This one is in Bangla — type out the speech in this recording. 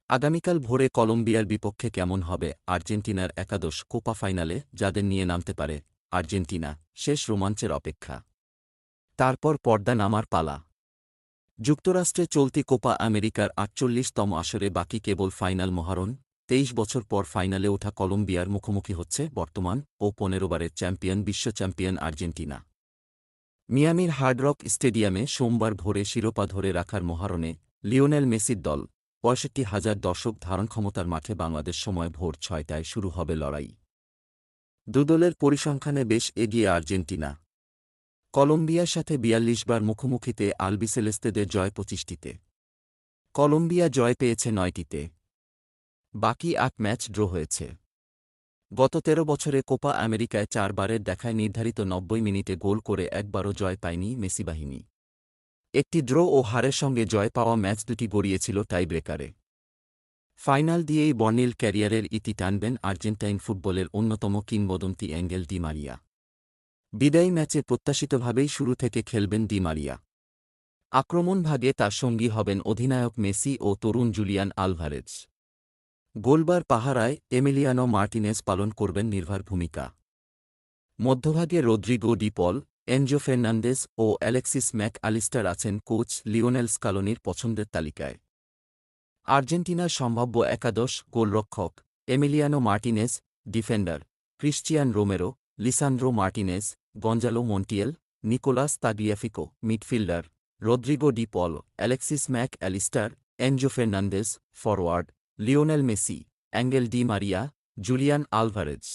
আগামীকাল ভোরে কলম্বিয়ার বিপক্ষে কেমন হবে আর্জেন্টিনার একাদশ কোপা ফাইনালে যাদের নিয়ে নামতে পারে আর্জেন্টিনা শেষ রোমাঞ্চের অপেক্ষা। তারপর পর্দা নামার পালা। যুক্তরাষ্ট্রে চলতি কোপা আমেরিকার ৪৮তম আসরে বাকি কেবল ফাইনাল মহারণ। ২৩ বছর পর ফাইনালে ওঠা কলম্বিয়ার মুখোমুখি হচ্ছে বর্তমান ও ১৫ বারের চ্যাম্পিয়ন বিশ্ব চ্যাম্পিয়ন আর্জেন্টিনা। মিয়ামির হার্ড রক স্টেডিয়ামে সোমবার ভোরে শিরোপা ধরে রাখার মহারণে লিওনেল মেসির দল ৬৫,০০০ দর্শক ধারণক্ষমতার মাঠে বাংলাদেশ সময় ভোর ৬টায় শুরু হবে লড়াই। দুদলের পরিসংখ্যানে বেশ এগিয়ে আর্জেন্টিনা। কলম্বিয়ার সাথে ৪২ বার মুখোমুখিতে আলবিসেলেস্তেদের জয় ২৫টিতে। কলম্বিয়া জয় পেয়েছে ৯টিতে। বাকি ৮ ম্যাচ ড্র হয়েছে। গত ১৩ বছরে কোপা আমেরিকায় ৪ বারের দেখায় নির্ধারিত ৯০ মিনিটে গোল করে একবারও জয় পায়নি মেসি বাহিনী। একটি ড্র ও হারের সঙ্গে জয় পাওয়া ম্যাচ দুটি গড়িয়েছিল টাইব্রেকারে। ফাইনাল দিয়েই বর্ণিল ক্যারিয়ারের ইতি টানবেন আর্জেন্টাইন ফুটবলের অন্যতম কিংবদন্তি অ্যাঙ্গেল ডি মারিয়া। বিদায়ী ম্যাচে প্রত্যাশিতভাবেই শুরু থেকে খেলবেন ডি মারিয়া। আক্রমণভাগে তার সঙ্গী হবেন অধিনায়ক মেসি ও তরুণ জুলিয়ান আলভারেজ। গোলবার পাহারায় এমিলিয়ানো মার্টিনেজ পালন করবেন নির্ভার ভূমিকা। মধ্যভাগে Rodrigo De Paul, Enzo Fernandez ও অ্যালেক্সিস ম্যাক আলিস্টার আছেন কোচ লিওনেল স্কালোনির পছন্দের তালিকায়। আর্জেন্টিনার সম্ভাব্য একাদশ: গোলরক্ষক Emiliano Martinez, defender Cristian Romero, Lisandro Martinez, Gonzalo Montiel, Nicolas Tagliafico, midfielder Rodrigo De Paul, Alexis Mac Allister, Enzo Fernandez, forward Lionel Messi, Angel Di Maria, Julian Alvarez.